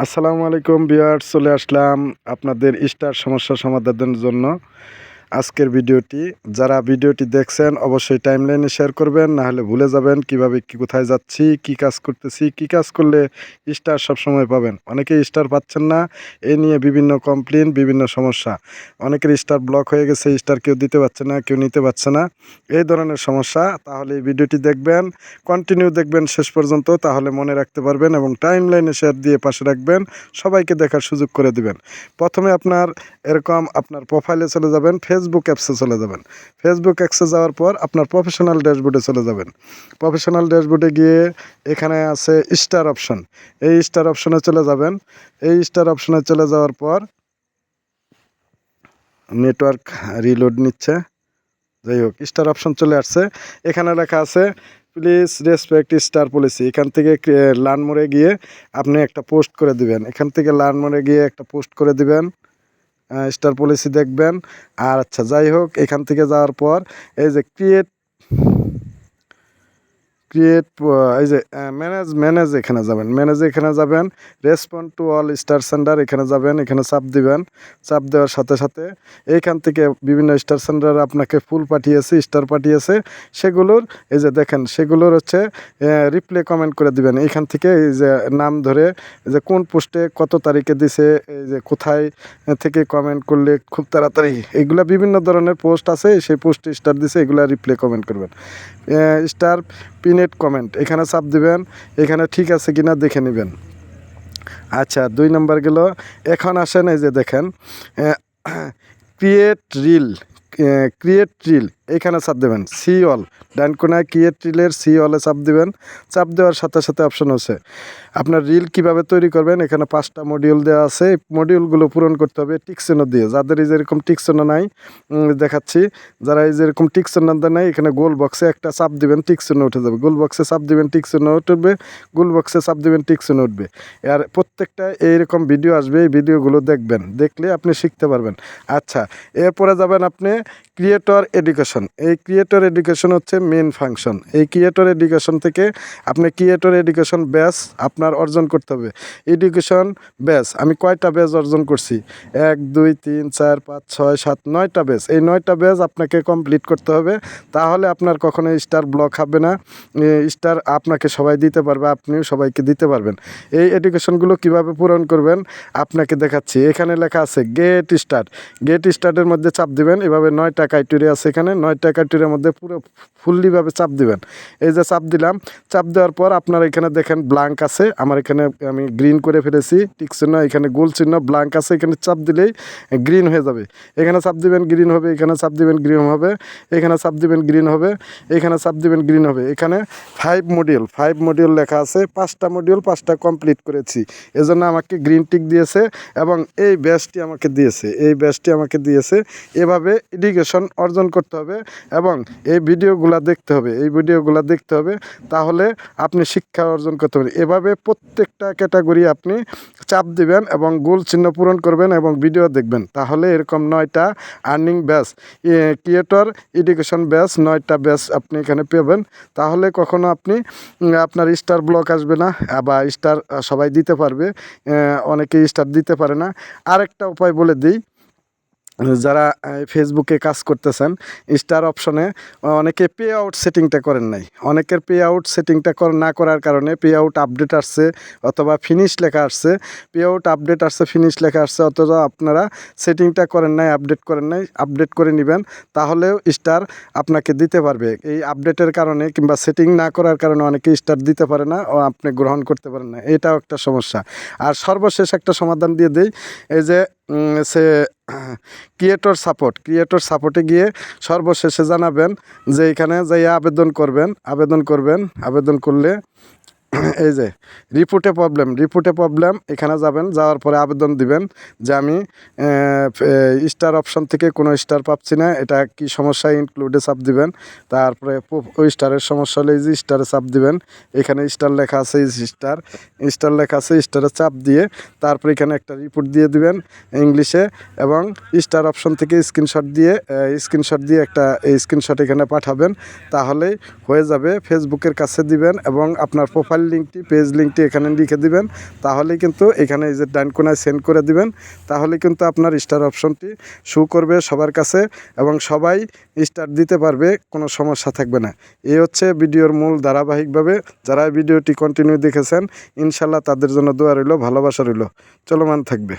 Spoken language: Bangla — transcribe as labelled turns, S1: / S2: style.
S1: আসসালামু আলাইকুম ভিউয়ার্স, চলে আসলাম আপনাদের স্টার সমস্যা সমাধানের জন্য। আজকের ভিডিওটি যারা ভিডিওটি দেখছেন অবশ্যই টাইমলাইনে শেয়ার করবেন, না হলে ভুলে যাবেন কিভাবে কোথায় যাচ্ছি, কি কাজ করতেছি, কি কাজ করলে স্টার সবসময় পাবেন। অনেকেই স্টার পাচ্ছেন না, এ নিয়ে বিভিন্ন কমপ্লেন, বিভিন্ন সমস্যা। অনেকের স্টার ব্লক হয়ে গেছে, স্টার কেউ দিতে পারছে না, কেউ নিতে পারছে না, এই ধরনের সমস্যা। তাহলে এই ভিডিওটি দেখবেন, কন্টিনিউ দেখবেন শেষ পর্যন্ত, তাহলে মনে রাখতে পারবেন এবং টাইমলাইনে শেয়ার দিয়ে পাশে রাখবেন, সবাইকে দেখার সুযোগ করে দিবেন। প্রথমে আপনার আপনার প্রোফাইলে চলে যাবেন, ফেসবুক অ্যাপসে চলে যাবেন। ফেসবুক অ্যাপসে যাওয়ার পর আপনার প্রফেশনাল ড্যাশবোর্ডে চলে যাবেন। প্রফেশনাল ড্যাশবোর্ডে গিয়ে এখানে আছে স্টার অপশন, এই স্টার অপশনে চলে যাবেন। এই স্টার অপশনে চলে যাওয়ার পর নেটওয়ার্ক রিলোড নিচ্ছে, যাই হোক স্টার অপশন চলে আসছে। এখানে লেখা আছে প্লিজ রেসপেক্ট স্টার পলিসি। এখান থেকে লার্ন মোড়ে গিয়ে আপনি একটা পোস্ট করে দিবেন, এখান থেকে লার্ন মোড়ে গিয়ে একটা পোস্ট করে দিবেন, স্টার পলিসি দেখবেন। আর আচ্ছা, যাই হোক, এখান থেকে যাওয়ার পর এই যে ক্রিয়েট এই যে ম্যানেজ এখানে যাবেন, এখানে যাবেন, respond to all star sender এখানে যাবেন, এখানে চাপ দিবেন। চাপ দেওয়ার সাথে সাথে এইখান থেকে বিভিন্ন স্টার সেন্ডার আপনাকে ফুল পাঠিয়েছে, স্টার পাঠিয়েছে, সেগুলোর এই যে দেখেন, সেগুলোর হচ্ছে রিপ্লে কমেন্ট করে দিবেন। এইখান থেকে এই যে নাম ধরে, এই যে কোন পোস্টে কত তারিখে দিছে, এই যে কোথায় থেকে কমেন্ট করলে খুব তাড়াতাড়ি, এগুলা বিভিন্ন ধরনের পোস্ট আছে, সেই পোস্টে স্টার দিছে, এগুলা রিপ্লে কমেন্ট করবেন। স্টার পিনেট কমেন্ট এখানে চাপ দিবেন, এখানে ঠিক আছে কিনা দেখে নেবেন। আচ্ছা, 2 নম্বর গেল। এখন আসেন, এই যে দেখেন ক্রিয়েট রিল, এখানে চাপ দেবেন, সি অল, ডান কোনায় ক্রিয়েট রিলের সি অলে চাপ দিবেন। চাপ দেওয়ার সাথে সাথে অপশন আছে আপনার রিল কিভাবে তৈরি করবেন। এখানে 5টা মডিউল দেওয়া আছে, এই মডিউলগুলো পূরণ করতে হবে টিকচিহ্ন দিয়ে। যাদের এই যেরকম টিকচিহ্ন নাই, দেখাচ্ছি, যারা এই যেরকম টিকচিহ্ন নাই, এখানে গোল বক্সে একটা চাপ দিবেন, টিকচিহ্ন উঠে যাবে। গোল বক্সে চাপ দিবেন, টিকচিহ্ন উঠবে, গোল বক্সে চাপ দিবেন, টিকচিহ্ন উঠবে। আর প্রত্যেকটা এইরকম ভিডিও আসবে, এই ভিডিওগুলো দেখবেন, দেখলে আপনি শিখতে পারবেন। আচ্ছা, এরপরে যাবেন আপনি ক্রিয়েটর এডুকেশন। এই ক্রিয়েটর এডুকেশন হচ্ছে মেন ফাংশন। এই ক্রিয়েটর এডুকেশন থেকে আপনি ক্রিয়েটর এডুকেশন ব্যাচ আপনার অর্জন করতে হবে। এডুকেশন ব্যাচ আমি কয়টা ব্যাচ অর্জন করছি, 1 2 3 4 5 6 7 9টা ব্যাচ। এই 9টা ব্যাচ আপনাকে কমপ্লিট করতে হবে, তাহলে আপনার কখনো স্টার ব্লক হবে না, স্টার আপনাকে সবাই দিতে পারবে, আপনিও সবাইকে দিতে পারবেন। এই এডুকেশনগুলো কিভাবে পূরণ করবেন আপনাকে দেখাচ্ছি। এখানে লেখা আছে গেট স্টার্ট, গেট স্টার্টের মধ্যে চাপ দিবেন। এভাবে 9টা ক্রাইটেরিয়া আছে, এখানে 9টা ক্রাইটেরিয়ার মধ্যে পুরো ফুললিভাবে চাপ দিবেন। এই যে চাপ দিলাম, চাপ দেওয়ার পর আপনারা এখানে দেখেন ব্ল্যাঙ্ক আছে, আমার এখানে আমি গ্রিন করে ফেলেছি, টিক চিহ্ন, এখানে গোল চিহ্ন, ব্ল্যাঙ্ক আছে, এখানে চাপ দিলেই গ্রিন হয়ে যাবে। এখানে চাপ দিবেন, গ্রিন হবে, এখানে চাপ দিবেন, গ্রিন হবে, এখানে চাপ দিবেন, গ্রিন হবে, এখানে চাপ দিবেন, গ্রিন হবে। এখানে 5 মডিউল লেখা আছে, 5টা মডিউল 5টা কমপ্লিট করেছি, এজন্য আমাকে গ্রিন টিক দিয়েছে এবং এই ব্যাচটি আমাকে দিয়েছে, এভাবে এডুকেশন অর্জন করতে হবে এবং এই ভিডিওগুলো দেখতে হবে, তাহলে আপনি শিক্ষা অর্জন করতে পারবেন। এভাবে প্রত্যেকটা ক্যাটাগরি আপনি চাপ দিবেন এবং গোল চিহ্ন পূরণ করবেন এবং ভিডিও দেখবেন, তাহলে এরকম 9টা earning batch, creator education batch, 9টা ব্যাচ আপনি এখানে পাবেন। তাহলে কখনো আপনার স্টার ব্লক আসবে না, বা স্টার সবাই দিতে পারবে, অনেকে স্টার দিতে পারে না। আরেকটা উপায় বলে দিই, যারা ফেসবুকে কাজ করতেছেন, স্টার অপশনে অনেকে পে আউট সেটিংটা করেন নাই। অনেকের পে আউট সেটিংটা না করার কারণে পে আউট আপডেট আসছে অথবা ফিনিশ লেখা আসছে, পে আউট আপডেট আসছে, ফিনিশ লেখা আসছে, অথচ আপনারা সেটিংটা করেন নাই, আপডেট করে নেবেন, তাহলেও স্টার আপনাকে দিতে পারবে। এই আপডেটের কারণে কিংবা সেটিং না করার কারণে অনেকে স্টার দিতে পারে না ও আপনি গ্রহণ করতে পারেন না, এটাও একটা সমস্যা। আর সর্বশেষ একটা সমাধান দিয়ে দেই, এই যে সে ক্রিয়েটর সাপোর্টে গিয়ে সর্বশেষে জানাবেন যে এখানে যাই আবেদন করলে এই যে রিপোর্টে প্রবলেম, এখানে যাবেন, যাওয়ার পরে আবেদন দিবেন যে আমি স্টার অপশন থেকে কোনো স্টার পাচ্ছি না, এটা কি সমস্যা, ইনক্লুডে চাপ দিবেন। তারপরে ওই স্টারের সমস্যা হলে এই যে স্টারে চাপ দিবেন, এখানে স্টার লেখা আছে, স্টারে চাপ দিয়ে তারপরে এখানে একটা রিপোর্ট দিয়ে দিবেন ইংলিশে এবং স্টার অপশন থেকে স্ক্রিনশট দিয়ে একটা স্ক্রিনশট এখানে পাঠাবেন, তাহলেই হয়ে যাবে। ফেসবুকের কাছে দিবেন এবং আপনার প্রোফাইল লিঙ্কটি পেজ লিঙ্কটি এখানে লিখে দিবেন। তাহলে কিন্তু এখানে এই যে ডান কোনায় সেন্ড করে দিবেন। তাহলে কিন্তু আপনার স্টার অপশনটি শো করবে সবার কাছে এবং সবাই স্টার দিতে পারবে, কোনো সমস্যা থাকবে না। এই হচ্ছে ভিডিওর মূল ধারাবাহিকভাবে। যারা ভিডিওটি কন্টিনিউ দেখেছেন ইনশাল্লাহ তাদের জন্য দোয়া রইল, ভালোবাসা রইল। চলমান থাকবে।